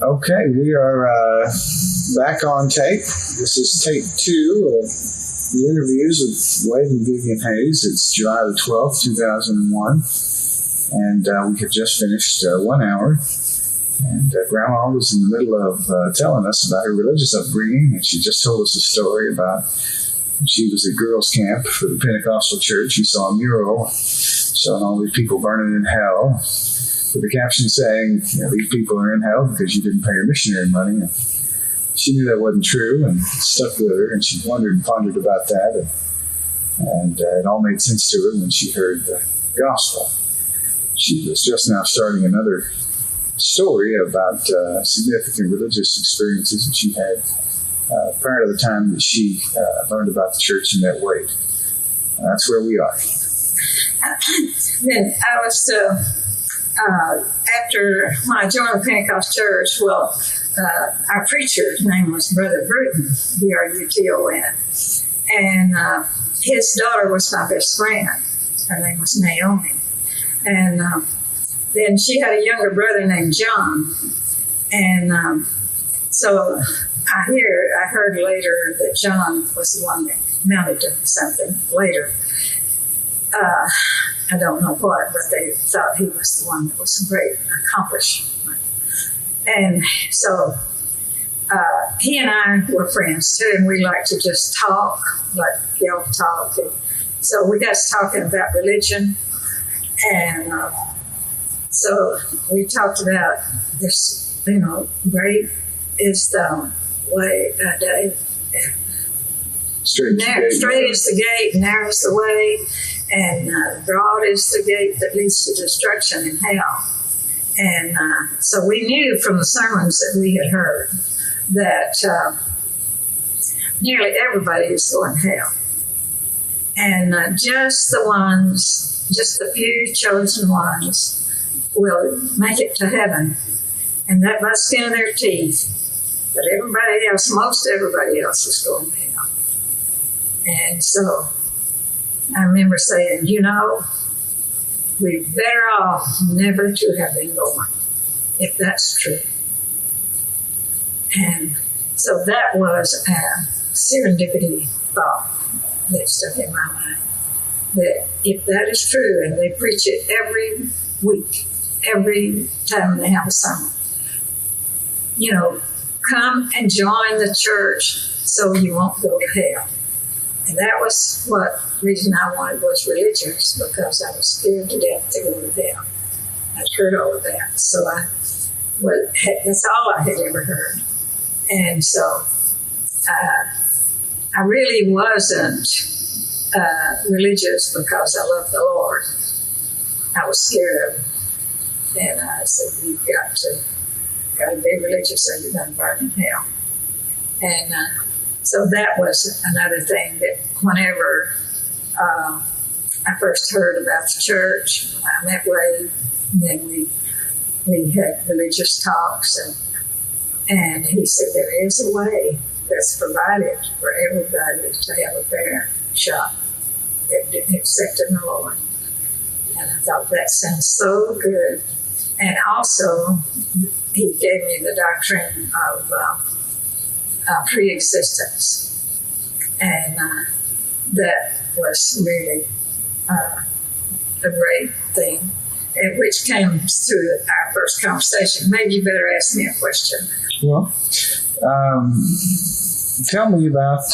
Okay, we are back on tape. This is tape 2 of the interviews with Wade and Vivian Hayes. It's July the 12th, 2001, and we have just finished 1 hour. And Grandma was in the middle of telling us about her religious upbringing, and she just told us a story about when she was at girls' camp for the Pentecostal church. She saw a mural showing all these people burning in hell, with the caption saying, these people are in hell because you didn't pay your missionary money. And she knew that wasn't true and it stuck with her, and she wondered and pondered about that. And it all made sense to her when she heard the gospel. She was just now starting another story about significant religious experiences that she had prior to the time that she learned about the church in that way. That's where we are. Then I was... after when I joined the Pentecost Church, our preacher's name was Brother Bruton, Bruton, and his daughter was my best friend. Her name was Naomi, and then she had a younger brother named John, and so I heard later that John was the one that mounted to something later. I don't know what, but they thought he was the one that was a great accomplishment. And so he and I were friends too, and we liked to just talk, like y'all talk. And so we got to talking about religion, and so we talked about this, great is the way, straight is the gate, narrow is the way, and broad is the gate that leads to destruction and hell. And so we knew from the sermons that we had heard that nearly everybody is going to hell. And just the few chosen ones will make it to heaven, and that by skin of their teeth. But everybody else, most everybody else is going to hell. And so I remember saying, we're better off never to have been born, if that's true. And so that was a serendipity thought that stuck in my mind, that if that is true, and they preach it every week, every time they have a sermon, come and join the church so you won't go to hell. And that was what reason I wanted was religious, because I was scared to death to go to hell. I'd heard all of that. So that's all I had ever heard. And so I really wasn't religious because I loved the Lord. I was scared of him. And I said, you've got to be religious or you're going to burn in hell. And so that was another thing that whenever I first heard about the church, I met Wade, and then we had religious talks, and he said there is a way that's provided for everybody to have a fair shot at accepting the Lord. And I thought that sounds so good. And also, he gave me the doctrine of pre-existence, and that was really a great thing, which came through our first conversation. Maybe you better ask me a question. Well, tell me about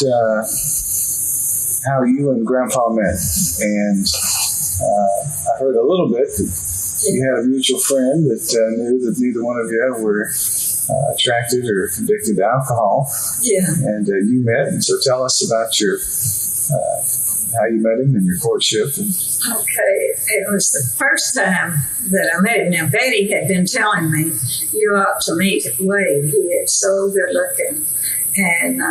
how you and Grandpa met, and I heard a little bit that you had a mutual friend that knew that neither one of you were attracted or addicted to alcohol. Yeah. And you met, and so tell us about your how you met him and your courtship. Okay, it was the first time that I met him. Now, Betty had been telling me, you ought to meet Wade. He is so good looking, and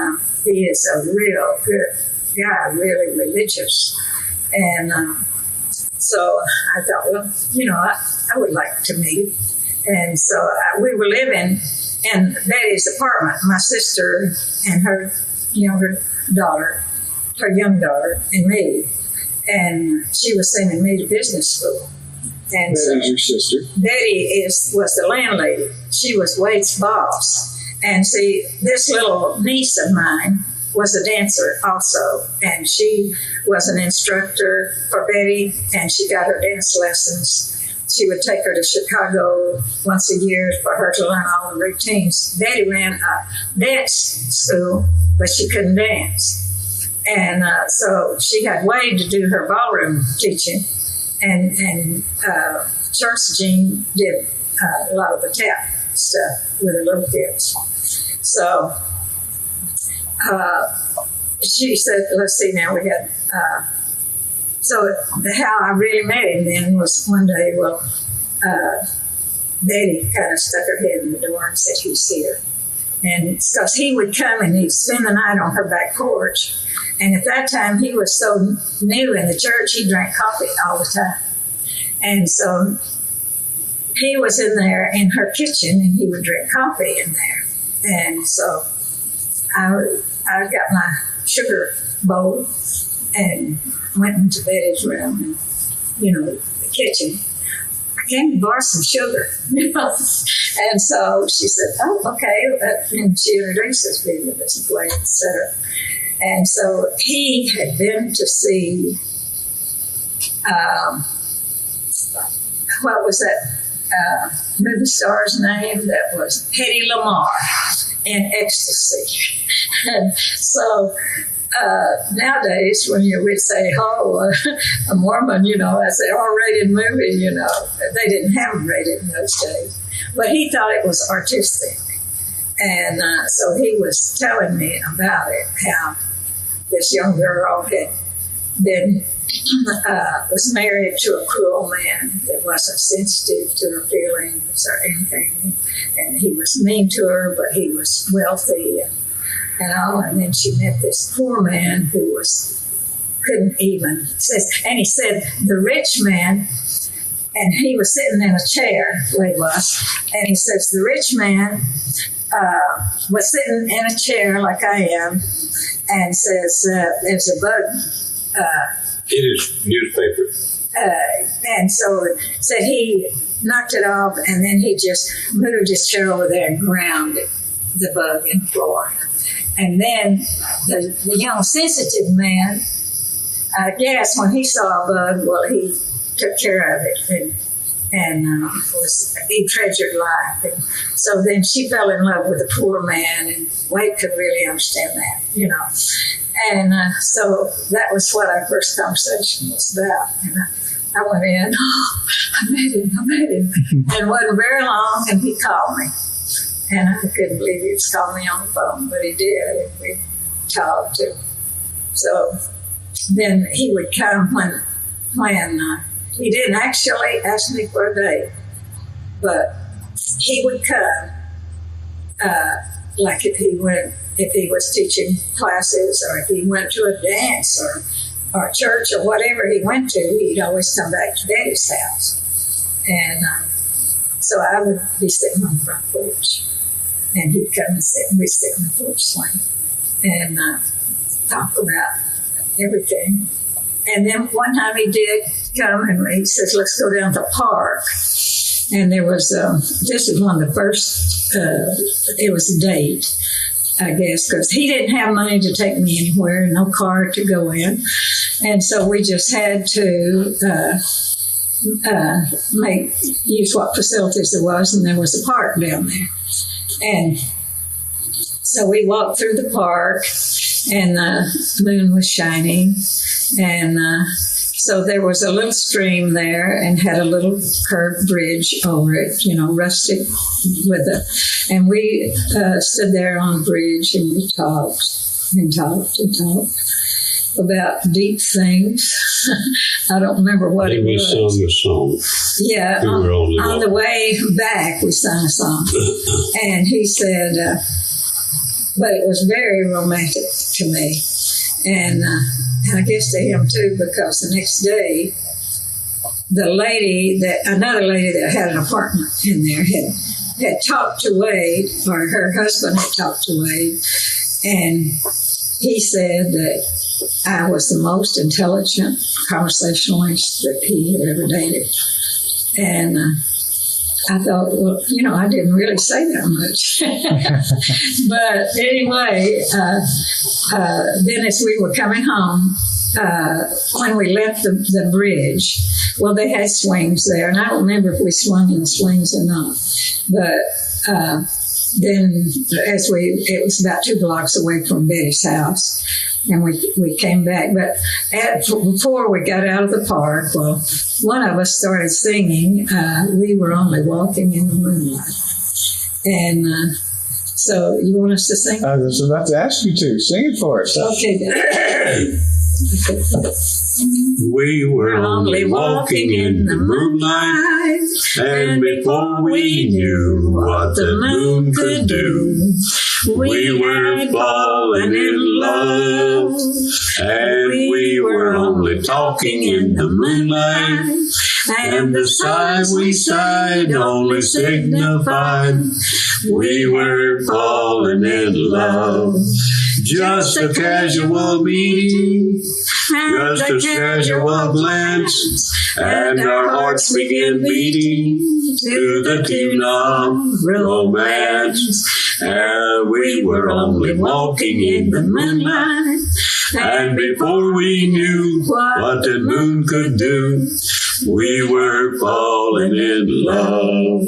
he is a real good guy, really religious. And so I thought, well, I would like to meet. And so we were living in Betty's apartment, my sister and her younger daughter, her young daughter, and me. And she was sending me to business school. And Betty's so your sister. Betty was the landlady. She was Wade's boss. And see, this little niece of mine was a dancer also, and she was an instructor for Betty, and she got her dance lessons. She would take her to Chicago once a year for her to learn all the routines. Betty ran a dance school, but she couldn't dance. And so she had Wade to do her ballroom teaching, and Charles Jean did a lot of the tap stuff with the little kids. So she said, let's see now, we had, so how I really met him then was one day, Betty kind of stuck her head in the door and said, he's here. And because he would come and he'd spend the night on her back porch. And at that time, he was so new in the church, he drank coffee all the time. And so he was in there in her kitchen and he would drink coffee in there. And so I got my sugar bowl and went into Betty's room and, the kitchen. I came to borrow some sugar, And so she said, oh, okay. And she introduced us, Vivian, this place, etc. And so he had been to see, what was that movie star's name? That was Hedy Lamarr in Ecstasy. And so nowadays, when you would say, a Mormon, that's an R-rated movie, they didn't have them rated in those days. But he thought it was artistic. And so he was telling me about it, how this young girl had been, was married to a cruel man that wasn't sensitive to her feelings or anything. And he was mean to her, but he was wealthy and all. And then she met this poor man who couldn't even, and he said, the rich man, and he was sitting in a chair, Wade was, and he says, the rich man was sitting in a chair like I am, and says, there's a bug. In his newspaper. And so said he knocked it off, and then he just moved his chair over there and ground the bug in the floor. And then the young sensitive man, I guess when he saw a bug, he took care of it and he treasured life. And so then she fell in love with the poor man, and Wade could really understand that, And so that was what our first conversation was about. And I went in, I met him. And it wasn't very long, and he called me. And I couldn't believe he was calling me on the phone, but he did. And we talked. So then he would come when he didn't actually ask me for a date, but he would come, like if he was teaching classes, or if he went to a dance or church or whatever he went to, he'd always come back to Daddy's house. And so I would be sitting on the front porch, and he'd come and sit, and we'd sit on the porch swing and talk about everything. And then one time he did come, and he says, let's go down to the park. And there was, this is one of the first, it was a date, I guess, because he didn't have money to take me anywhere, no car to go in. And so we just had to use what facilities there was, and there was a park down there. And so we walked through the park, and the moon was shining, and so there was a little stream there and had a little curved bridge over it, rustic with it. And we stood there on the bridge, and we talked and talked and talked about deep things. I don't remember what it was. We sung a song. Yeah, on the way back, we sang a song. And he said, but it was very romantic to me. And I guess to him too, because the next day, another lady that had an apartment in there had talked to Wade, or her husband had talked to Wade, and he said that I was the most intelligent conversationalist that he had ever dated. And I thought, well, I didn't really say that much. But anyway, then as we were coming home, when we left the bridge, well, they had swings there, and I don't remember if we swung in the swings or not. But then it was about 2 blocks away from Betty's house, and we came back. But before we got out of the park, well, one of us started singing, We Were Only Walking in the Moonlight. And so you want us to sing? I was about to ask you to. Sing it for us. Okay, then. We were only walking in the moonlight, and before we knew what the moon could do, we were falling in love, and we were only talking in the moonlight, and the sigh we sighed only signified we were falling in love. Just a casual meeting, just a casual glance, and our hearts begin beating to the tune of romance. And we were only walking in the moonlight, and before we knew what the moon could do, we were falling in love.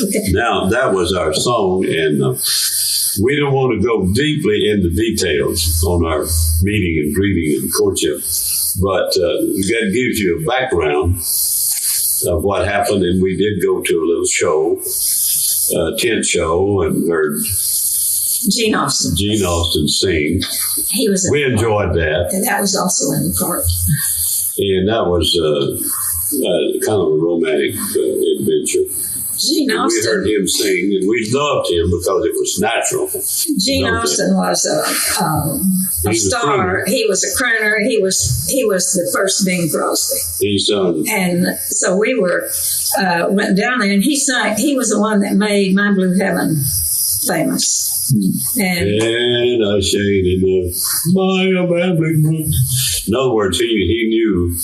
Okay. Now, that was our song, and we don't want to go deeply into details on our meeting and greeting and courtship, but that gives you a background of what happened. And we did go to a little show, tent show, and heard Gene Austin sing. We enjoyed that. And that was also in the park. And that was kind of a romantic adventure. Gene Austin. We heard him sing, and we loved him because it was natural. Gene Austin was a star. He was a crooner. He was the first Bing Crosby. He's done. And so we went down there, and he sang. He was the one that made My Blue Heaven famous. And I shaded my babbling brook. In other words, he knew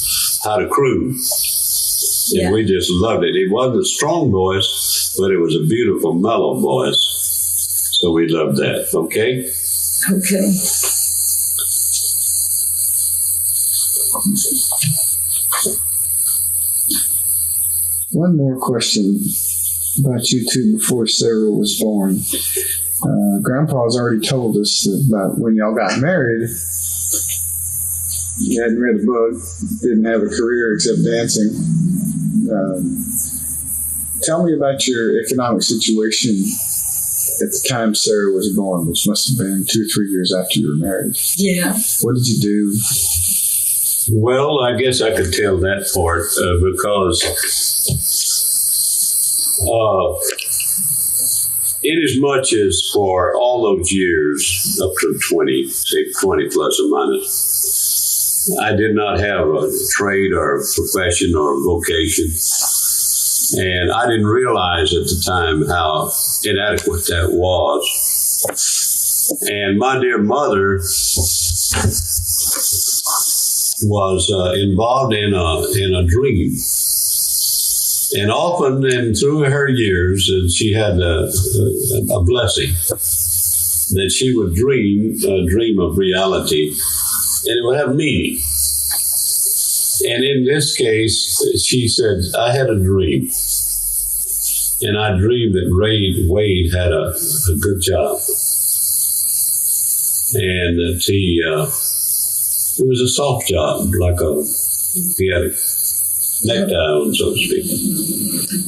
how to croon. And we just loved it. It wasn't a strong voice, but it was a beautiful, mellow voice. So we loved that. Okay? Okay. One more question about you two before Sarah was born. Grandpa's already told us about when y'all got married. You hadn't read a book, didn't have a career except dancing. Tell me about your economic situation at the time Sarah was born, which must have been 2 or 3 years after you were married. Yeah. What did you do? Well, I guess I could tell that part because in as much as for all those years, up to 20 plus or minus, I did not have a trade or a profession or a vocation. And I didn't realize at the time how inadequate that was. And my dear mother was involved in a dream. And often and through her years, she had a blessing that she would dream of reality, and it would have meaning. And in this case, she said, I had a dream. And I dreamed that Wade had a good job. And that it was a soft job, he had a necktie on, so to speak.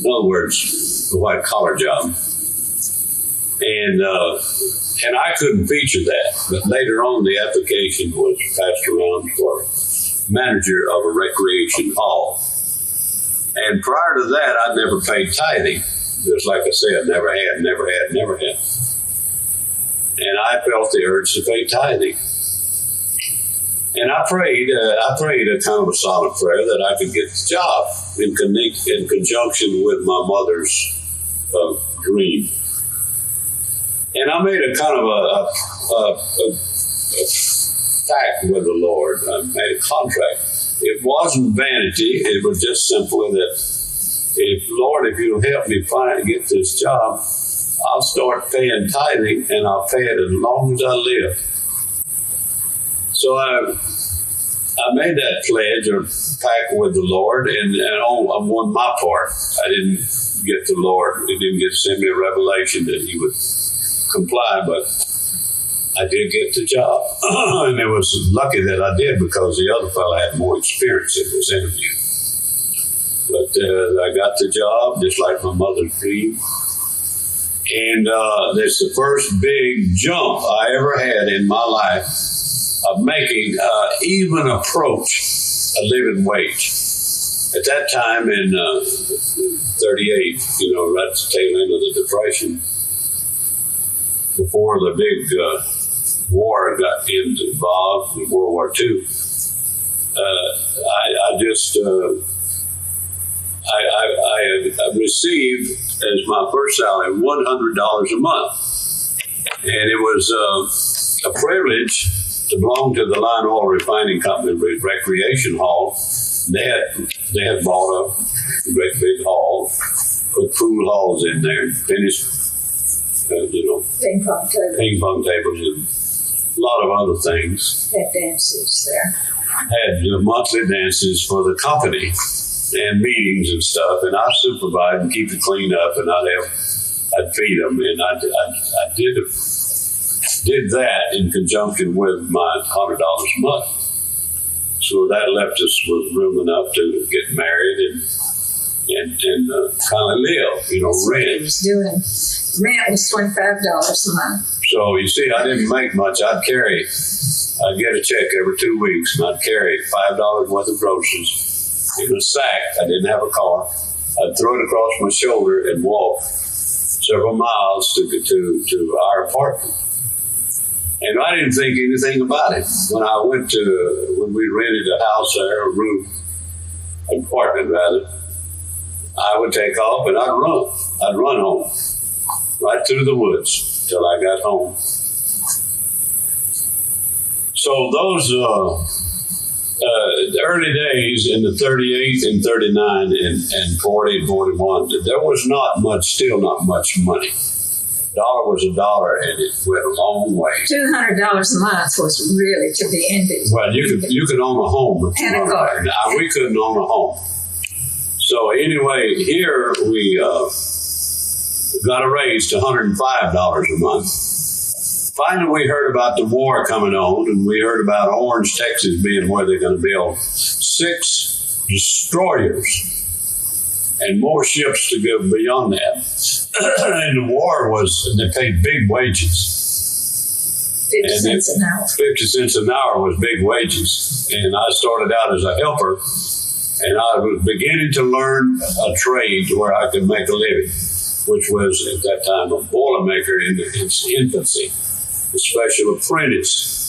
In other words, a white collar job. And I couldn't feature that. But later on, the application was passed around for manager of a recreation hall. And prior to that, I'd never paid tithing. Just like I said, never had. And I felt the urge to pay tithing. And I prayed a kind of a solemn prayer that I could get the job in conjunction with my mother's dream. And I made a kind of a pact with the Lord. I made a contract. It wasn't vanity. It was just simply that if you'll help me get this job, I'll start paying tithing, and I'll pay it as long as I live. So I made that pledge or pact with the Lord, and I won my part. I didn't get the Lord. He didn't get to send me a revelation that he would comply, but I did get the job. And it was lucky that I did, because the other fellow had more experience in this interview. But I got the job, just like my mother's dream. And it's the first big jump I ever had in my life of making even approach a living wage. At that time in 38, right at the tail end of the Depression, before the big war got involved in World War II, I received as my first salary $100 a month. And it was a privilege to belong to the Line Oil Refining Company Recreation Hall. They had bought a great big hall, put pool halls in there, finished, ping pong tables, and a lot of other things. Had dances there. Had monthly dances for the company and meetings and stuff, and I supervised and keep it clean up, and I'd feed them, and I did that in conjunction with my $100 a month. So that left us with room enough to get married and kind of live, rent. He was doing rent was $25 a month. So you see, I didn't make much. I'd get a check every 2 weeks, and I'd carry $5 worth of groceries in a sack. I didn't have a car. I'd throw it across my shoulder and walk several miles to our apartment. And I didn't think anything about it. When we rented a house there, an apartment rather, I would take off and I'd run. I'd run home, right through the woods till I got home. So those the early days in the 38 and 39 and 40 and 41, there was still not much money. $1 was $1, and it went a long way. $200 a month was really to be envied. Well, you could own a home with and a car. Now, we couldn't own a home. So anyway, here we got a raise to $105 a month. Finally, we heard about the war coming on, and we heard about Orange, Texas being where they're going to build 6 destroyers and more ships to go beyond that. And the war they paid big wages. 50 cents an hour. 50 cents an hour was big wages. And I started out as a helper, and I was beginning to learn a trade where I could make a living, which was at that time a boilermaker in its infancy, a special apprentice.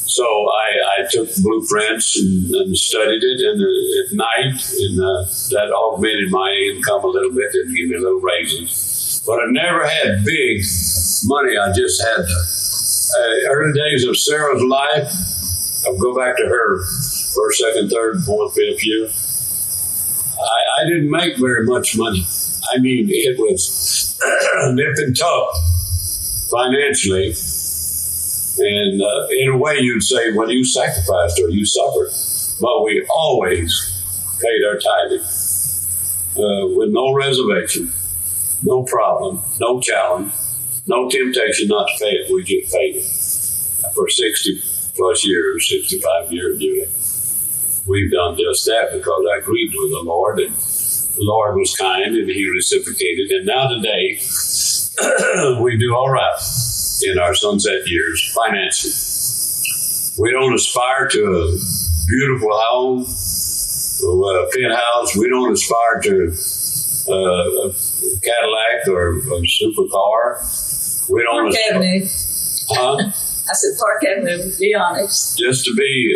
So I took blueprints and studied it, and at night, and that augmented my income a little bit, and gave me a little raises. But I never had big money. I just had the early days of Sarah's life. I'll go back to her first, second, third, fourth, fifth year. I didn't make very much money. I mean, it was nip and tuck financially. And in a way, you'd say, well, you sacrificed or you suffered. But we always paid our tithing with no reservation, no problem, no challenge, no temptation not to pay it. We just paid it for 60 plus years, 65 years doing it. We've done just that because I agreed with the Lord, and the Lord was kind and he reciprocated. And now today, we do all right in our sunset years financially. We don't aspire to a beautiful home, a penthouse. We don't aspire to a Cadillac or a supercar. We don't Park Avenue. Huh? I said Park Avenue, to be honest. Just to be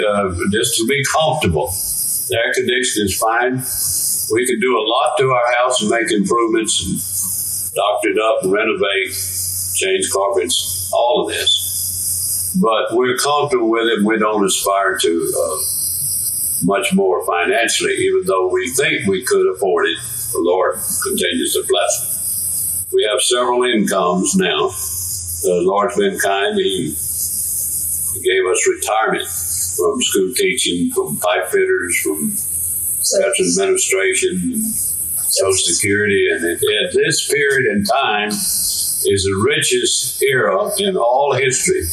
comfortable. The air conditioning is fine. We can do a lot to our house and make improvements and doctor it up and renovate, change carpets, all of this. But we're comfortable with it. We don't aspire to much more financially, even though we think we could afford it. The Lord continues to bless us. We have several incomes now. The Lord's been kind. He gave us retirement from school teaching, from pipe fitters, from veteran administration, Social Security. And at this period in time is the richest era in all history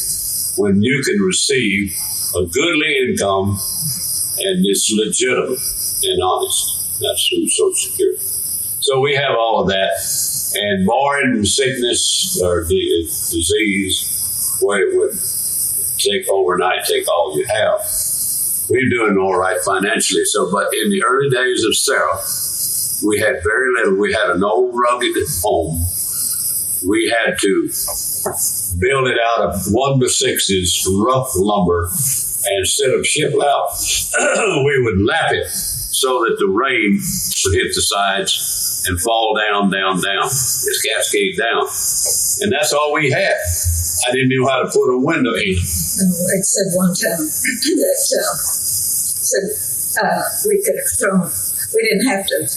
when you can receive a goodly income and it's legitimate and honest. That's through Social Security. So we have all of that. And barring sickness or disease, where it would take overnight, take all you have, we're doing all right financially. So, but in the early days of Sarah, we had very little. We had an old rugged home. We had to build it out of 1-6s rough lumber, and instead of shiplap, we would lap it so that the rain would hit the sides and fall down, It's cascade down. And that's all we had. I didn't know how to put a window in. It said one time that we could have thrown, we didn't have to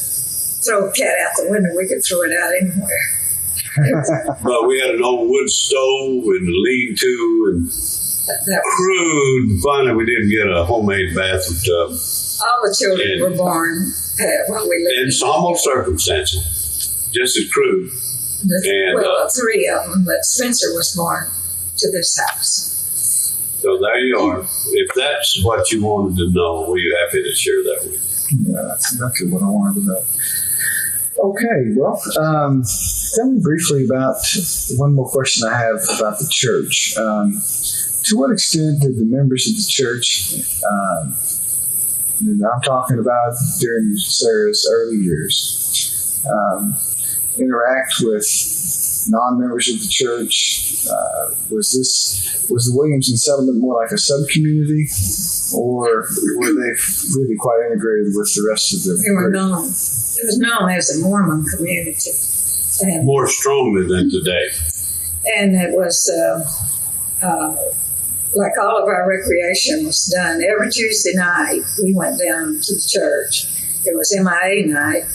throw a cat out the window. We could throw it out anywhere. But we had an old wood stove and a lean-to and crude. Finally, we didn't get a homemade bathroom tub. All the children were born while we lived in humble circumstances, just as crude. Well, 3 of them, but Spencer was born to this house. So there you are. If that's what you wanted to know, we're happy to share that with you. Yeah, that's exactly what I wanted to know. Okay, well, tell me briefly about one more question I have about the church. To what extent did the members of the church, and I'm talking about during Sarah's early years, interact with non-members of the church? Was the Williamson settlement more like a sub-community, or were they really quite integrated with the rest of the group? It was known as a Mormon community. And more strongly than today. And it was like all of our recreation was done. Every Tuesday night, we went down to the church. It was MIA night,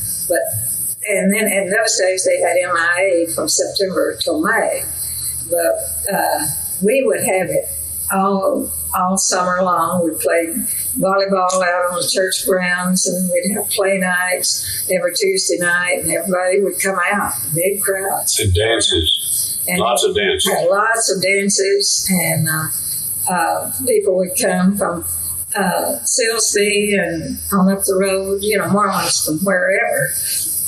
and then in those days they had MIA from September till May. But we would have it all summer long. We played volleyball out on the church grounds, and we'd have play nights every Tuesday night, and everybody would come out, big crowds. And dances. And lots of dances. Lots of dances, and people would come from Silsbee and on up the road, Mormons from wherever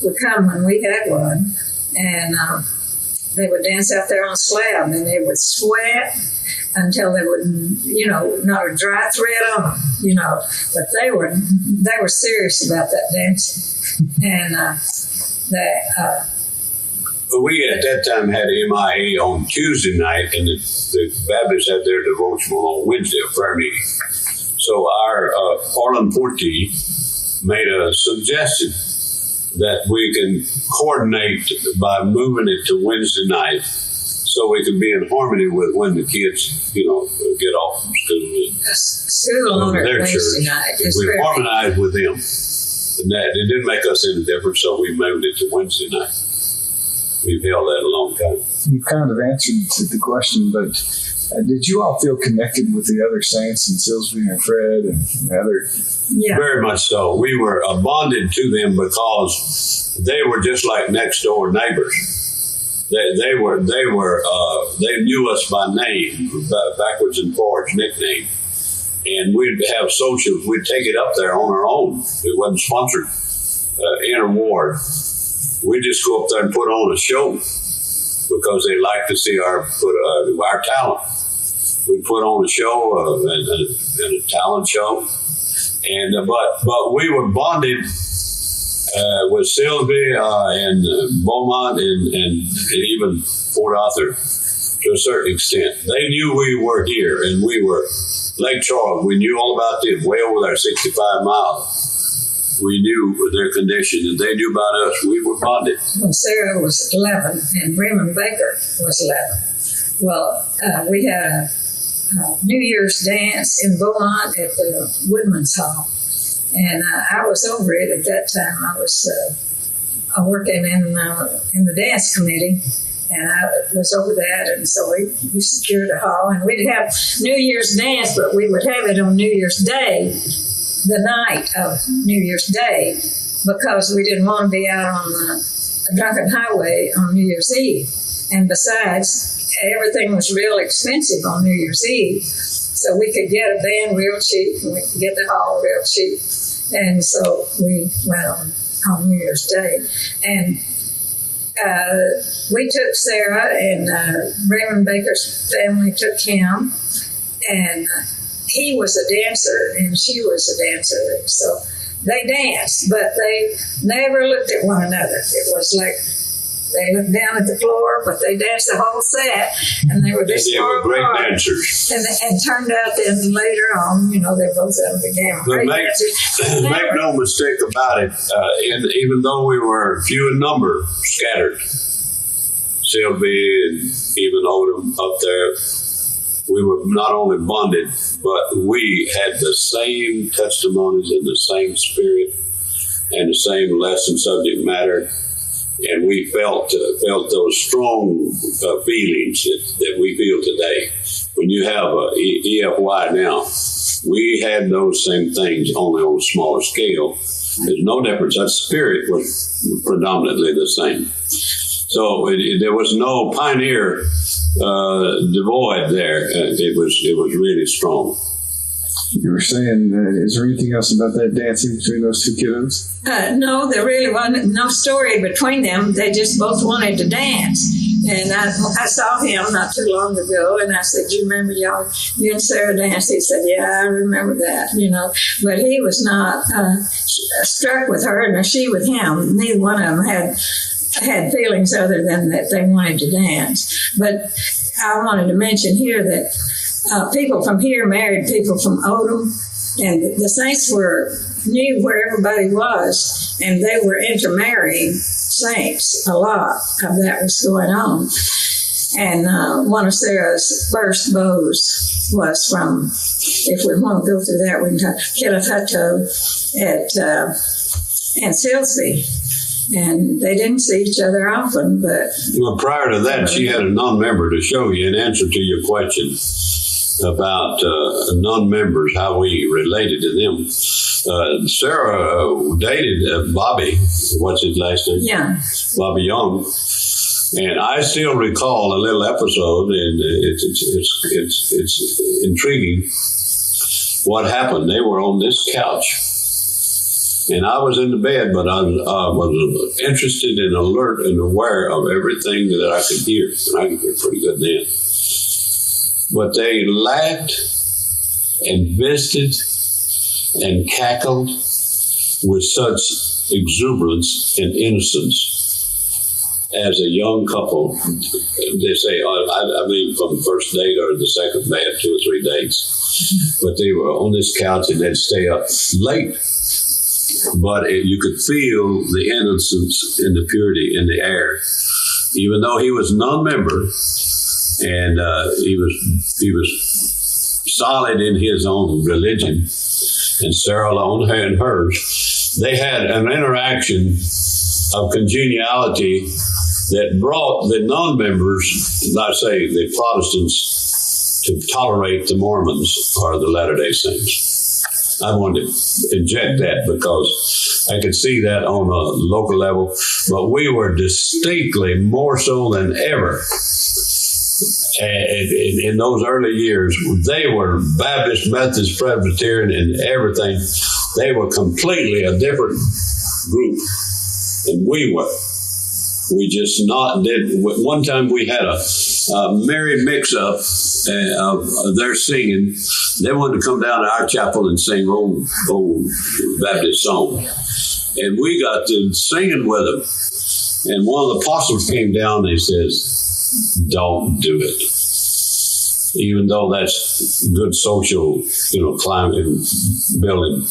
would come when we had one, and they would dance out there on a slab, and they would sweat until they would, not a dry thread on them, but they were serious about that dancing, and But we at that time had MIA on Tuesday night, and the Baptists had their devotional on Wednesday, a prayer meeting. So our Orland Portee made a suggestion that we can coordinate by moving it to Wednesday night, so we can be in harmony with when the kids, get off from school on their Wednesday church. night. We harmonized with them, and that it didn't make us any difference, so we moved it to Wednesday night. We've held that a long time. You kind of answered the question, but did you all feel connected with the other saints in Silsbee and Fred and other? Yeah. Very much so. We were bonded to them because they were just like next door neighbors. They knew us by name, backwards and forwards nickname, and we'd have socials. We'd take it up there on our own. It wasn't sponsored. Interward. We just go up there and put on a show because they like to see our talent. We put on a show and a talent show, and but we were bonded with Silsbee and Beaumont and even Port Arthur to a certain extent. They knew we were here, and we were Lake Charles. We knew all about them, way over there, 65 miles. We knew their condition, and they knew about us. We were bonded. When Sarah was 11 and Raymond Baker was 11, well, we had a New Year's dance in Beaumont at the Woodman's Hall, And I was over it at that time. I was working in the dance committee, and I was over that. And so we secured a hall, and we'd have New Year's dance, but we would have it on New Year's Day, the night of New Year's Day, because we didn't want to be out on the drunken highway on New Year's Eve. And besides, everything was real expensive on New Year's Eve. So we could get a band real cheap, and we could get the hall real cheap. And so we went on New Year's Day. And we took Sarah, and Raymond Baker's family took him. And he was a dancer, and she was a dancer. So they danced, but they never looked at one another. It was like they looked down at the floor, but they danced the whole set, and they were this they were great dancers. And turned out then later on, they both became great dancers. Make no mistake about it, even though we were few in number, scattered, Sylvie and even Odom up there, we were not only bonded, but we had the same testimonies and the same spirit and the same lesson subject matter. And we felt those strong feelings that we feel today. When you have EFY now, we had those same things, only on a smaller scale. There's no difference. That spirit was predominantly the same. So there was no pioneer devoid there. It was really strong. You were saying, is there anything else about that dancing between those two kiddos? No, there really wasn't no story between them. They just both wanted to dance. And I saw him not too long ago, and I said, "You remember you and Sarah danced?" He said, "Yeah, I remember that, But he was not struck with her, nor she with him. Neither one of them had feelings other than that they wanted to dance. But I wanted to mention here that people from here married people from Odom, and the saints knew where everybody was, and they were intermarrying saints. A lot of that was going on. And one of Sarah's first beaux was from, if we want to go through that, we can talk, Killifatto and Silsby. And they didn't see each other often, but... Well, prior to that, she had a non-member to show you in answer to your question about non-members, how we related to them. Sarah dated Bobby, what's his last name? Yeah. Bobby Young. And I still recall a little episode, and it's intriguing what happened. They were on this couch, and I was in the bed, but I was interested and alert and aware of everything that I could hear, and I could hear pretty good then. But they laughed and visited and cackled with such exuberance and innocence as a young couple. They say, I mean, from the first date or the second, they had 2 or 3 dates. But they were on this couch and they'd stay up late. But you could feel the innocence and the purity in the air. Even though he was non-member, and he was solid in his own religion, and Sarah on her and hers, they had an interaction of congeniality that brought the non-members, not say the Protestants, to tolerate the Mormons or the Latter-day Saints. I wanted to inject that because I could see that on a local level, but we were distinctly more so than ever. In those early years, they were Baptist, Methodist, Presbyterian, and everything. They were completely a different group than we were. We just not did. One time we had a merry mix-up of their singing. They wanted to come down to our chapel and sing old Baptist song, and we got to singing with them. And one of the apostles came down and he says, "Don't do it." Even though that's good social, climate and building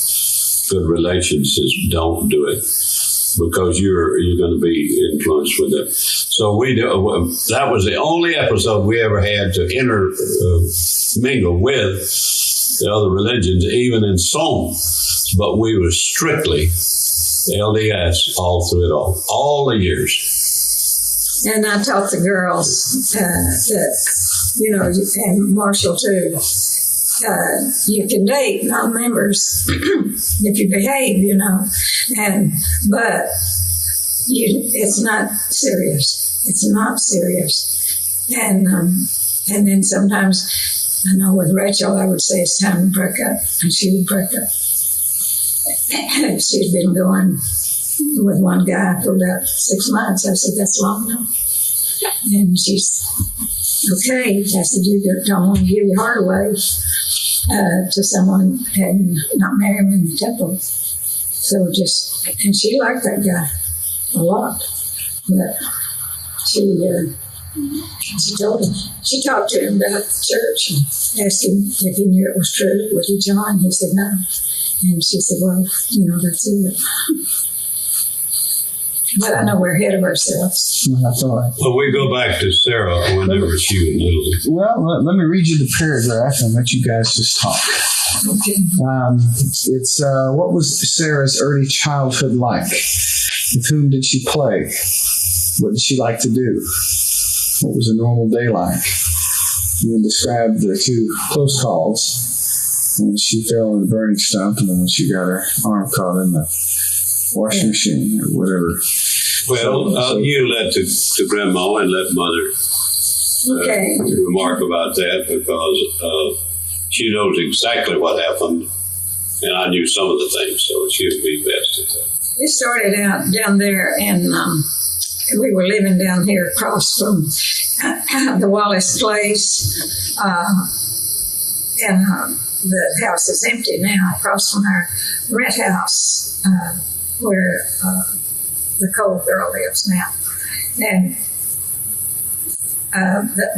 good relations, says don't do it because you're going to be influenced with it. So that was the only episode we ever had to intermingle with the other religions, even in song. but we were strictly LDS all through it all the years. And I taught the girls that, and Marshall too, you can date non-members if you behave, but it's not serious. It's not serious. And then sometimes, I know with Rachel, I would say it's time to break up, and she would break up. She'd been going with one guy for about 6 months. I said, that's long enough. And she's, okay. I said, you don't want to give your heart away to someone and not marry him in the temple. So and she liked that guy a lot. But she told him, she talked to him about the church and asked him if he knew it was true. Would he join? He said no. And she said, well, that's it. But I know we're ahead of ourselves. That's all right. Well, we go back to Sarah whenever she was little. Well, let me read you the paragraph and let you guys just talk. Okay. It's what was Sarah's early childhood like? With whom did she play? What did she like to do? What was a normal day like? You can describe the 2 close calls. When she fell in the burning stump and then when she got her arm caught in the washing machine or whatever. Well, you let to Grandma and let Mother remark about that because she knows exactly what happened and I knew some of the things, so she would be best at that. It started out down there and we were living down here across from the Wallace place and the house is empty now across from our rent house where the Cole girl lives now. And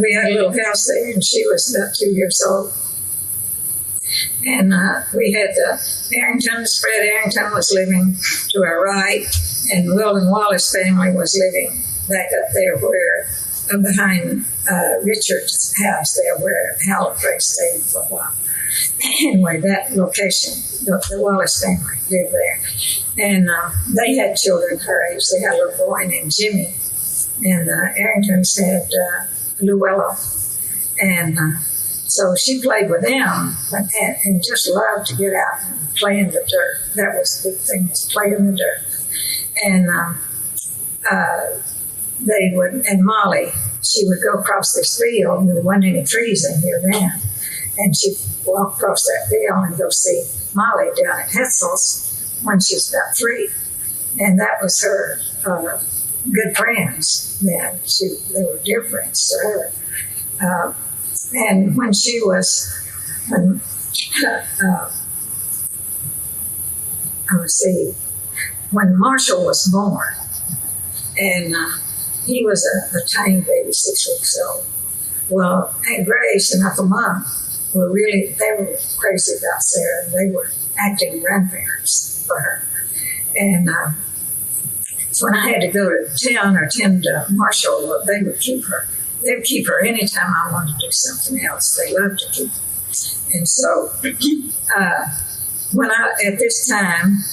we had a little house there and she was about 2 years old. And we had Arringtons. Fred Arrington was living to our right and Weldon Wallace family was living back up there where behind Richard's house there where Halifax stayed for a while. Anyway, that location, the Wallace family lived there. And they had children her age. They had a little boy named Jimmy. And Arrington's had Luella. And so she played with them and just loved to get out and play in the dirt. That was the big thing, was play in the dirt. And and Molly, she would go across this field and there wasn't any trees in here then. And she'd walk across that field and go see Molly down at Hetzel's when she was about 3. And that was her good friends then. They were dear friends to her. And when she was, when Marshall was born, and he was a tiny baby, 6 weeks old. Well, Aunt Grace and Uncle Mom they were crazy about Sarah. They were acting grandparents for her. And so when I had to go to town or tend to Marshall, they would keep her. They would keep her anytime I wanted to do something else. They loved to keep her. And so at this time,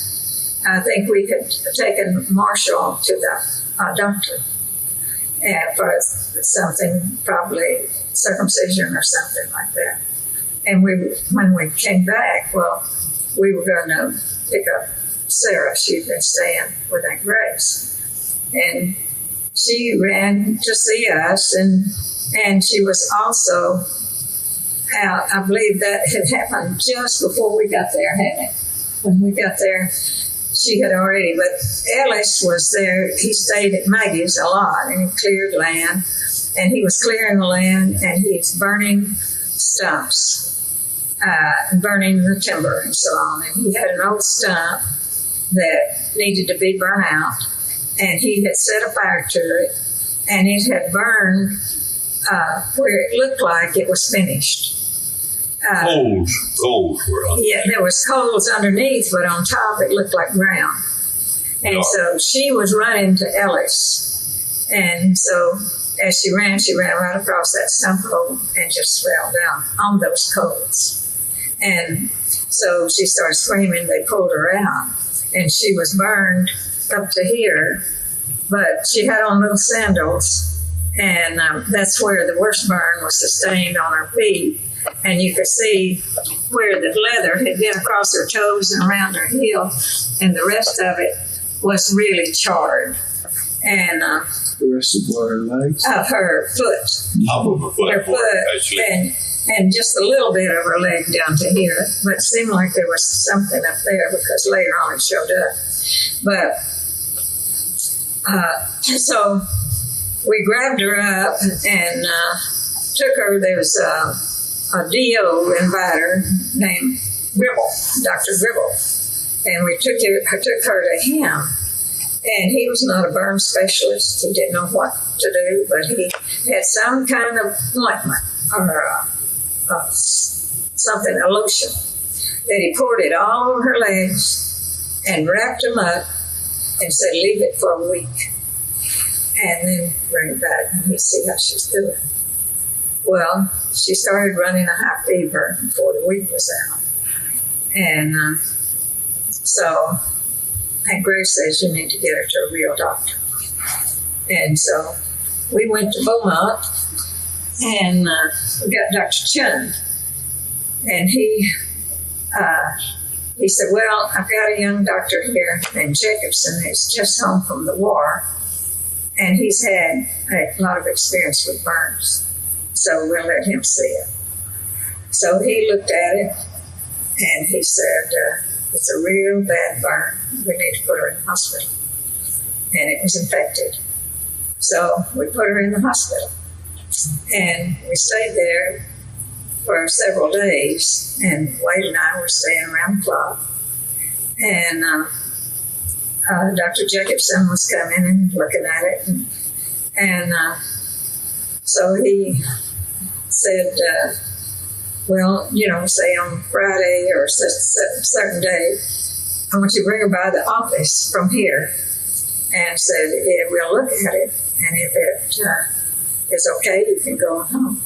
I think we had taken Marshall to the doctor for something, probably circumcision or something like that. And when we came back, we were going to pick up Sarah. She'd been staying with Aunt Grace. And she ran to see us, and she was also out. I believe that had happened just before we got there, hadn't it? When we got there, she had already, but Ellis was there. He stayed at Maggie's a lot, and he cleared land, and he was clearing the land, and he was burning stumps, burning the timber and so on. And he had an old stump that needed to be burnt out, and he had set a fire to it, and it had burned where it looked like it was finished. Coals were on. Yeah, there was coals underneath, but on top it looked like ground. And so she was running to Ellis. And so as she ran right across that stump hole and just fell down on those coals. And So she started screaming. They pulled her out, and she was burned up to here, but she had on little sandals, and that's where the worst burn was sustained, on her feet. And you could see where the leather had been across her toes and around her heel, and the rest of it was really charred. And The rest of her legs? of her foot, Top of her foot. her foot, Actually. and just a little bit of her leg down to here. But it seemed like there was something up there because later on it showed up. But so we grabbed her up and took her. There was a DO inviter named Gribble, Dr. Gribble, and we took her to him. And he was not a burn specialist. He didn't know what to do, but he had some kind of ointment or something, a lotion, that he poured it all over her legs and wrapped them up and said, leave it for a week. And then bring it back and he'd see how she's doing. Well, she started running a high fever before the week was out. And so Aunt Grace says you need to get her to a real doctor. And so we went to Beaumont and we got Dr. Chun. And he said, well, I've got a young doctor here named Jacobson who's just home from the war. And he's had a lot of experience with burns. So we'll let him see it. So he looked at it and he said, it's a real bad burn. We need to put her in the hospital. And it was infected. So we put her in the hospital. And we stayed there for several days. And Wade and I were staying around the clock. And Dr. Jacobson was coming and looking at it. And so he said, well, say on Friday or such certain day, I want you to bring her by the office from here. And said, yeah, we'll look at it. And if it is okay, you can go home.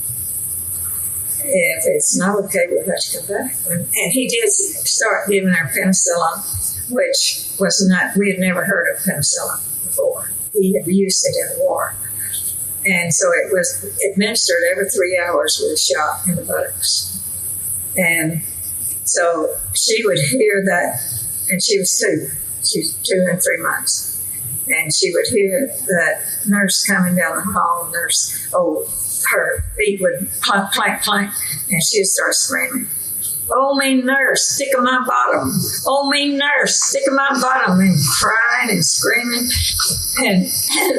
If it's not okay, we'll have to come back. And he did start giving her penicillin, which was not, we had never heard of penicillin before. He had used it in the war. And so it was administered every 3 hours with a shot in the buttocks. And so she would hear that, and she was 2. She was 2 and 3 months. And she would hear that nurse coming down the hall, her feet would clank, clank, clank, and she'd start screaming, oh, mean nurse, stick in my bottom. Oh, mean nurse, stick in my bottom, and crying and screaming. And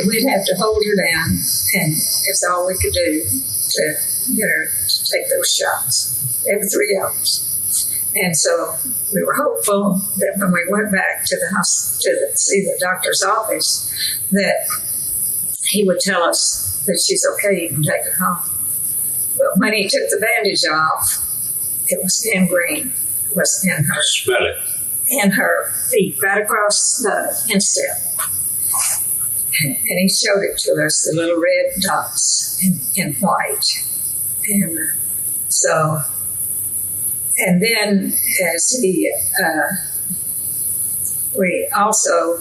we'd have to hold her down, and it's all we could do to get her to take those shots every 3 hours. And so we were hopeful that when we went back to the house to see the doctor's office, that he would tell us that she's okay, you can take her home. But when he took the bandage off, it was gangrene. It was in her, Smell it. in her feet, right across the instep. And he showed it to us, the little red dots in white. And so, and then as he, we also,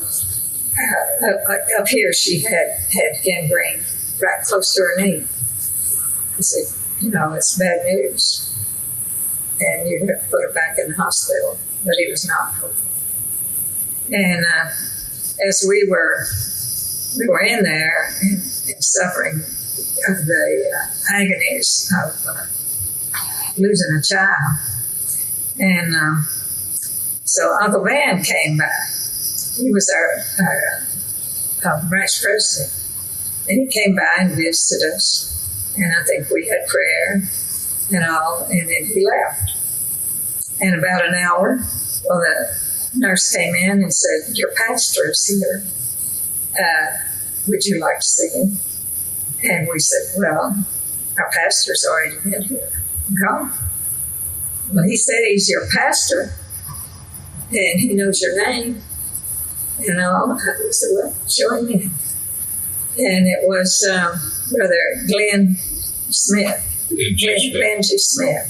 up here she had gangrene right close to her knee. He said, it's bad news. And you have to put her back in the hospital. But he was not hopeful. And as we were in there and suffering of the agonies of losing a child. And so Uncle Van came back. He was our branch president. And he came by and visited us. And I think we had prayer and all, and then he left. And about an hour, the nurse came in and said, your pastor is here. Would you like to see him? And we said, well, our pastor's already been here. Gone. Well, he said he's your pastor, and he knows your name. And all. I said, well, show him in. And it was Brother Glenn Smith. Glenn G. Smith.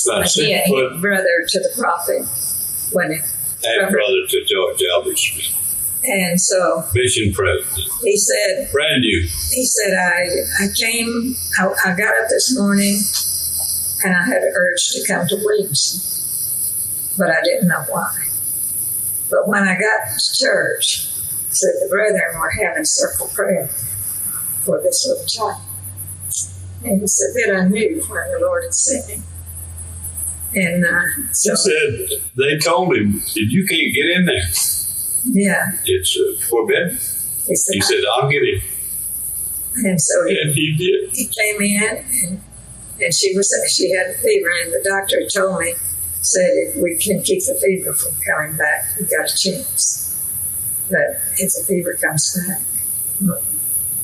About 6 he foot. brother to the prophet, wasn't he? Half brother to George Albert Smith. And so Mission president. he said, Brand new. he said, I got up this morning and I had an urge to come to Williamson, but I didn't know why. But when I got to church, said the brethren were having circle prayer for this little child. And he said, then I knew where the Lord had sent me. And so He said, they told him, you can't get in there. yeah, It's forbidden. he said, He said, I'll get in. and so And he did. he came in and she had a fever, and the doctor told me, said, if we can keep the fever from coming back, we got a chance. But if the fever comes back,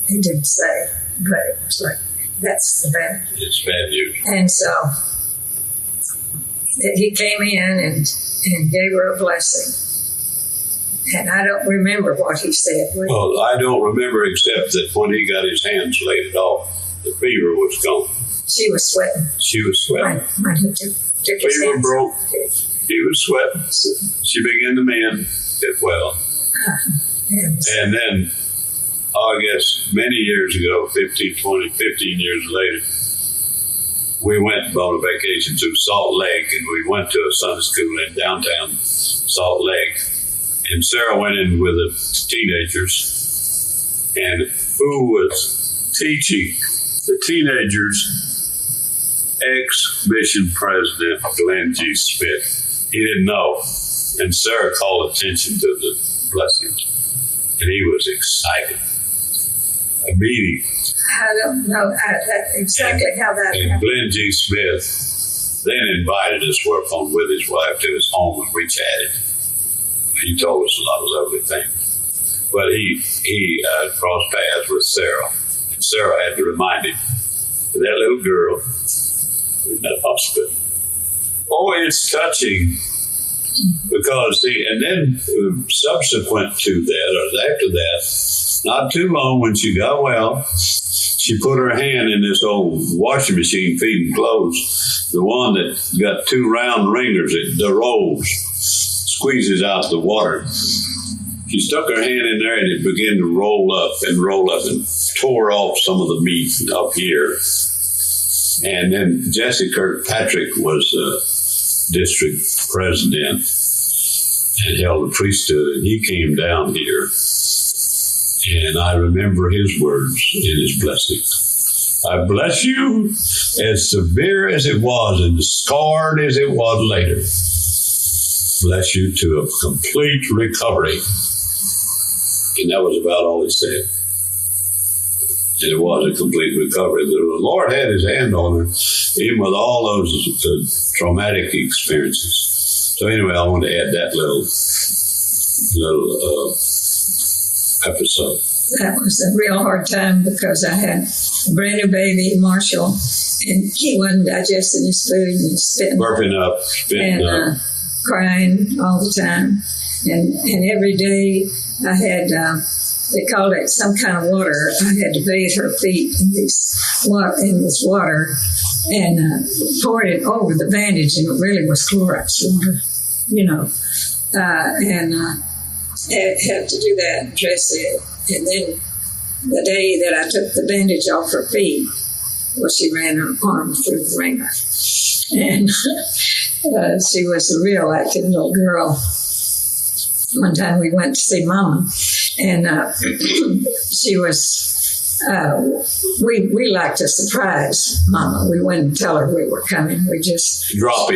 he didn't say, but it was like, that's the bad. It's bad news. And so he came in and gave her a blessing. And I don't remember what he said. Well, I don't remember except that when he got his hands laid off, the fever was gone. She was sweating. She was sweating. When he took his Fever hands broke. off. He was sweating. She began to mend it well. And then, I guess many years ago, 15 years later, we went on a vacation to Salt Lake, and we went to a Sunday school in downtown Salt Lake. And Sarah went in with the teenagers, and who was teaching the teenagers? Ex-mission president Glenn G. Smith. He didn't know. And Sarah called attention to the blessing, and he was excited. A meeting. I don't know exactly how that And happened. Glenn G. Smith then invited us to work on with his wife to his home, and we chatted. He told us a lot of lovely things. But he crossed paths with Sarah. And Sarah had to remind him of that little girl in that hospital. Oh, it's touching. Because and then subsequent to that, or after that, not too long when she got well, she put her hand in this old washing machine feeding clothes, the one that got two round ringers, the rolls, squeezes out the water. She stuck her hand in there and it began to roll up and tore off some of the meat up here. And then Jesse Kirkpatrick was district president and held the priesthood, and he came down here. And I remember his words in his blessing. I bless you, as severe as it was and as scarred as it was later. Bless you to a complete recovery. And that was about all he said. And it was a complete recovery. The Lord had his hand on her, even with all those traumatic experiences. So anyway, I want to add that little episode. That was a real hard time because I had a brand new baby, Marshall, and he wasn't digesting his food and spitting. Burping up, spitting up. Crying all the time. And every day I had, they called it some kind of water. I had to bathe her feet in this water and pour it over the bandage, and it really was Clorox water, and had to do that and dress it. And then the day that I took the bandage off her feet, well, she ran her arm through the ringer. And she was a real active little girl. One time we went to see Mama, and she was, we liked to surprise Mama. We wouldn't tell her we were coming. We just drop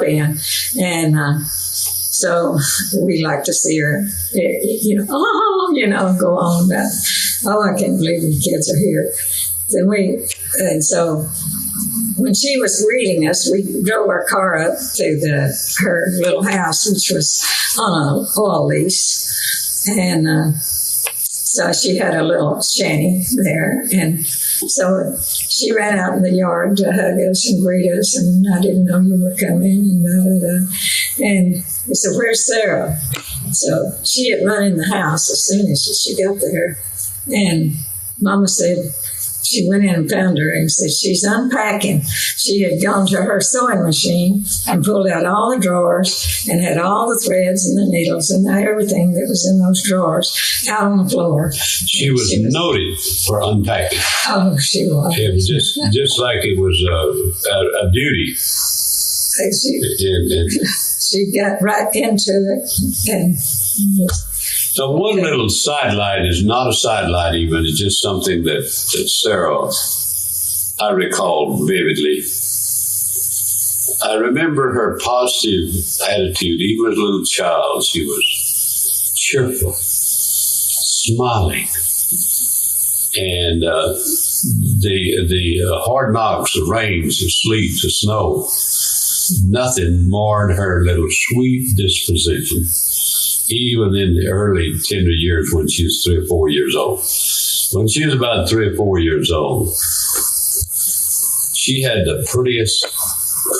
in. And so we like to see her, go on about, I can't believe you kids are here. And so when she was reading us, we drove our car up to her little house, which was on an oil lease. And so she had a little shanty there. And so she ran out in the yard to hug us and greet us. And I didn't know you were coming. And we said, where's Sarah? So she had run in the house as soon as she got there. And Mama said, she went in and found her and said she's unpacking. She had gone to her sewing machine and pulled out all the drawers and had all the threads and the needles and everything that was in those drawers out on the floor. She was noted for unpacking. Oh, she was. It was just like it was a duty. She got right into it. And so one little sidelight is not a sidelight even. It's just something that Sarah, I recall vividly. I remember her positive attitude. Even as a little child, she was cheerful, smiling. And the hard knocks, the rains, the sleet, the snow, nothing marred her little sweet disposition, even in the early tender years when she was 3 or 4 years old. When she was about 3 or 4 years old, she had the prettiest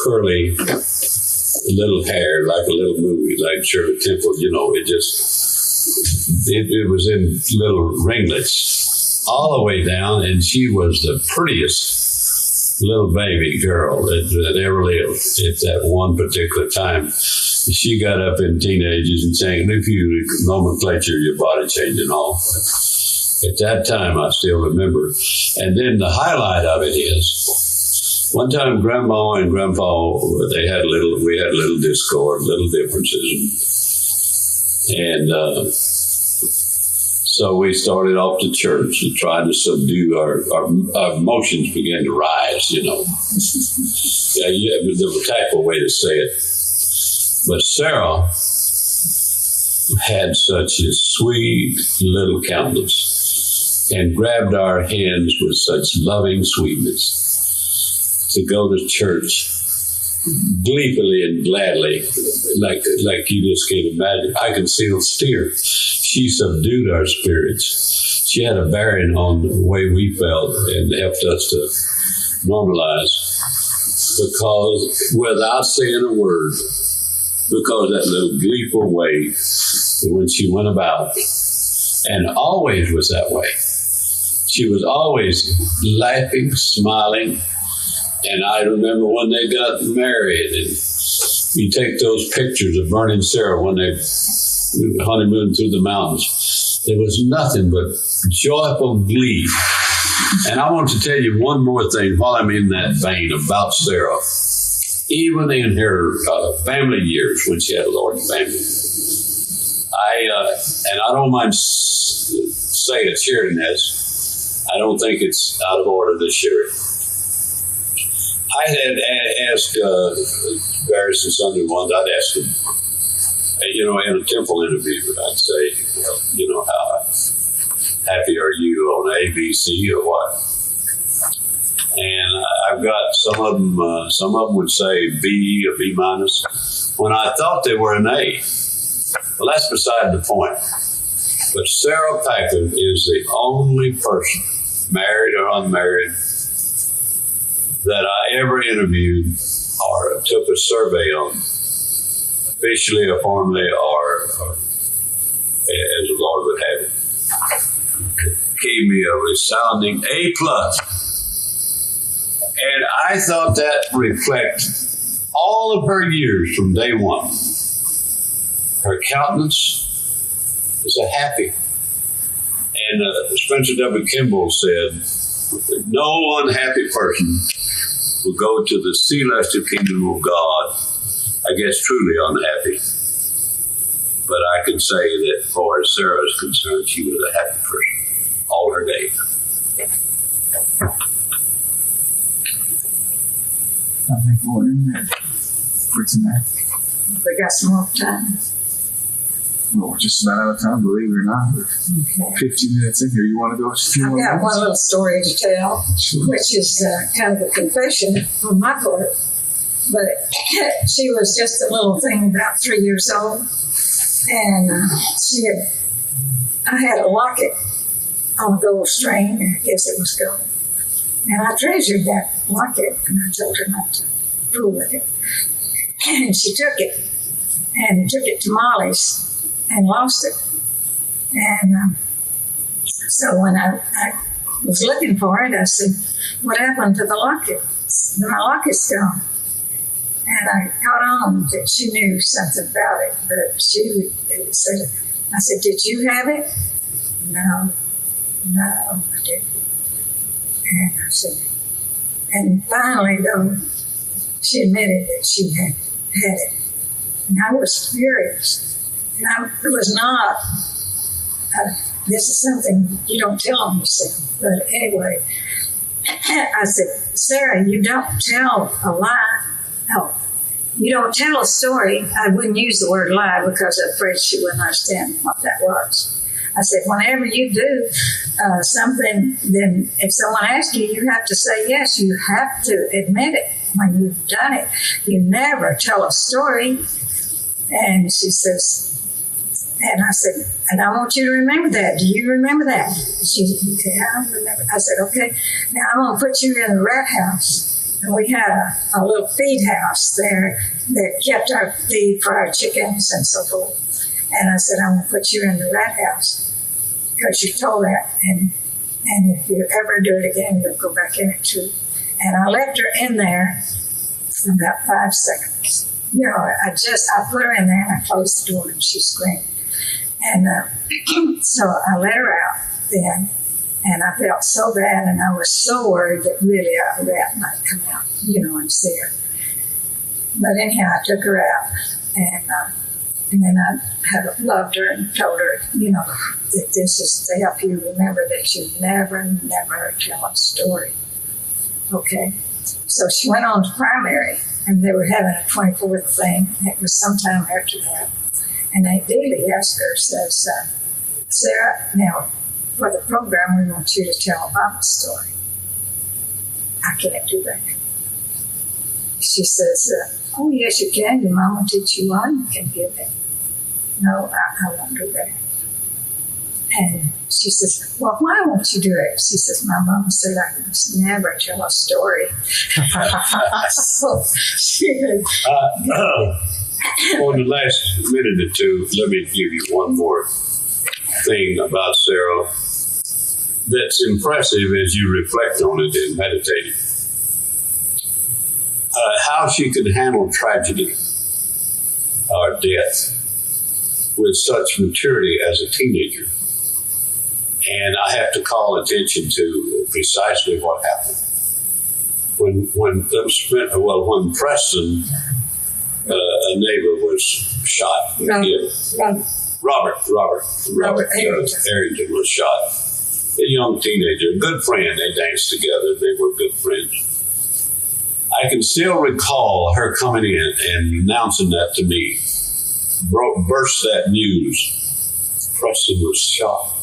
curly little hair, like a little movie, like Shirley Temple. You know, it was in little ringlets all the way down, and she was the prettiest little baby girl that ever lived at that one particular time. She got up in teenagers and saying, if you nomenclature your body changing all. At that time, I still remember. And then the highlight of it is, one time Grandma and Grandpa, we had a little discord, little differences. And so we started off to church and tried to subdue our emotions began to rise, you know. Yeah, it was a tactful way to say it. But Sarah had such a sweet little countenance and grabbed our hands with such loving sweetness to go to church gleefully and gladly, like you just can't imagine. I can still steer. She subdued our spirits. She had a bearing on the way we felt and helped us to normalize, because without saying a word, because that little gleeful way when she went about, and always was that way. She was always laughing, smiling. And I remember when they got married, and you take those pictures of Bernie and Sarah when they honeymooned through the mountains, there was nothing but joyful glee. And I want to tell you one more thing while I'm in that vein about Sarah. Even in her family years, when she had a large family, and I don't mind saying it, sharing this. I don't think it's out of order to share it. I had asked various and sundry ones. I'd ask them, in a temple interview, I'd say, how happy are you on A, B, C, or what? And I've got some of them would say B or B minus, when I thought they were an A. Well, that's beside the point. But Sarah Packard is the only person, married or unmarried, that I ever interviewed or took a survey on, officially or formally, or as the Lord would have it. Gave me a resounding A+. And I thought that reflected all of her years from day one. Her countenance was a happy. And Spencer W. Kimball said, no unhappy person will go to the celestial kingdom of God, I guess, truly unhappy. But I can say that as far as Sarah is concerned, she was a happy person all her days. I think we're in there for tonight. we got some more time. Well, we're just about out of time, believe it or not. We're 15 minutes in here. You want to go a few more I've got minutes? one little story to tell, Sure. which is kind of a confession on my part. But she was just a little thing about 3 years old, and I had a locket on a gold string. I guess it was gold, and I treasured that locket, and I told her not to fool with it. And she took it, and took it to Molly's, and lost it. And so when I was looking for it. I said, what happened to the locket? My locket's gone. And I caught on that she knew something about it, but she said, I said, did you have it? No, I didn't. And I said, and finally, though, she admitted that she had it. And I was furious. And I was not, this is something you don't tell on yourself. But anyway, I said, Sarah, you don't tell a lie. No, you don't tell a story. I wouldn't use the word lie because I'm afraid she wouldn't understand what that was. I said, whenever you do something, then if someone asks you, you have to say yes. You have to admit it when you've done it. You never tell a story. And she says, and I said, and I want you to remember that. Do you remember that? She said, yeah, I remember. I said, okay, now I'm going to put you in the rat house. And we had a little feed house there that kept our feed for our chickens and so forth. And I said, I'm going to put you in the rat house because you told that. And if you ever do it again, you'll go back in it too. And I left her in there for about 5 seconds. You know, I put her in there and I closed the door and she screamed. And so I let her out then. And I felt so bad and I was so worried that really a rat might come out, you know, and see her. But anyhow, I took her out and then I had loved her and told her, you know, that this is to help you remember that you never tell a story. Okay? So she went on to primary, and they were having a 24th thing. It was sometime after that. And I daily asked her, says, Sarah, now, for the program, we want you to tell a Bible story. I can't do that. She says, oh, yes, you can. Your mom will teach you one. You can give it. No, I won't do that. And she says, well, why won't you do it? She says, my mom said I must never tell a story. So she on the last minute or two, let me give you one more thing about Sarah that's impressive as you reflect on it and meditate. How she could handle tragedy or death with such maturity as a teenager. And I have to call attention to precisely what happened. When Preston, a neighbor, was shot. Robert Harrington was shot. A young teenager, a good friend. They danced together. They were good friends. I can still recall her coming in and announcing that to me. Burst that news. Preston was shot.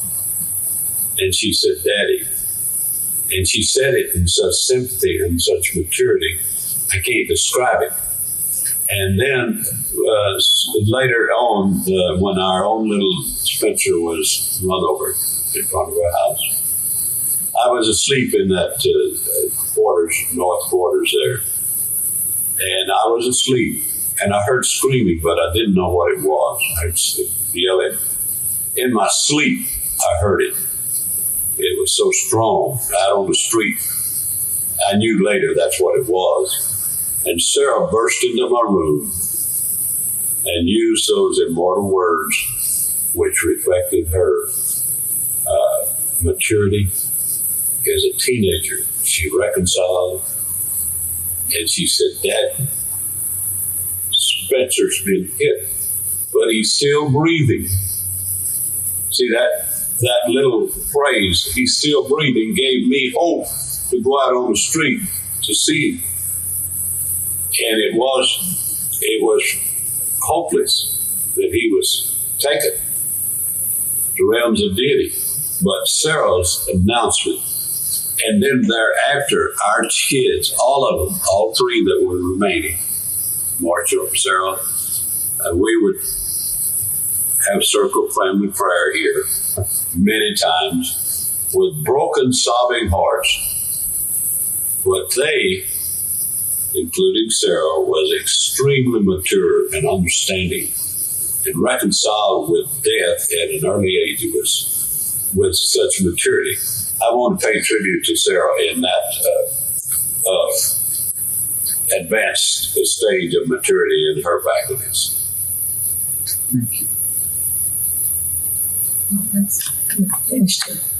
And she said, Daddy. And she said it in such sympathy and such maturity. I can't describe it. And then later on, when our own little Spencer was run over in front of our house, I was asleep in that north quarters there. And I was asleep. And I heard screaming, but I didn't know what it was. I was yelling. In my sleep, I heard it. It was so strong out on the street. I knew later that's what it was. And Sarah burst into my room and used those immortal words which reflected her maturity as a teenager. She reconciled and she said, Dad, Spencer's been hit, but he's still breathing. See that little phrase, he's still breathing, gave me hope to go out on the street to see him. And it was hopeless that he was taken to realms of deity. But Sarah's announcement, and then thereafter, our kids, all of them, all three that were remaining, Marshall, Sarah, we would have circle family prayer here many times with broken, sobbing hearts. But they, including Sarah, was extremely mature and understanding and reconciled with death at an early age with such maturity. I want to pay tribute to Sarah in that advanced stage of maturity in her faculties. Thank you. That's finished.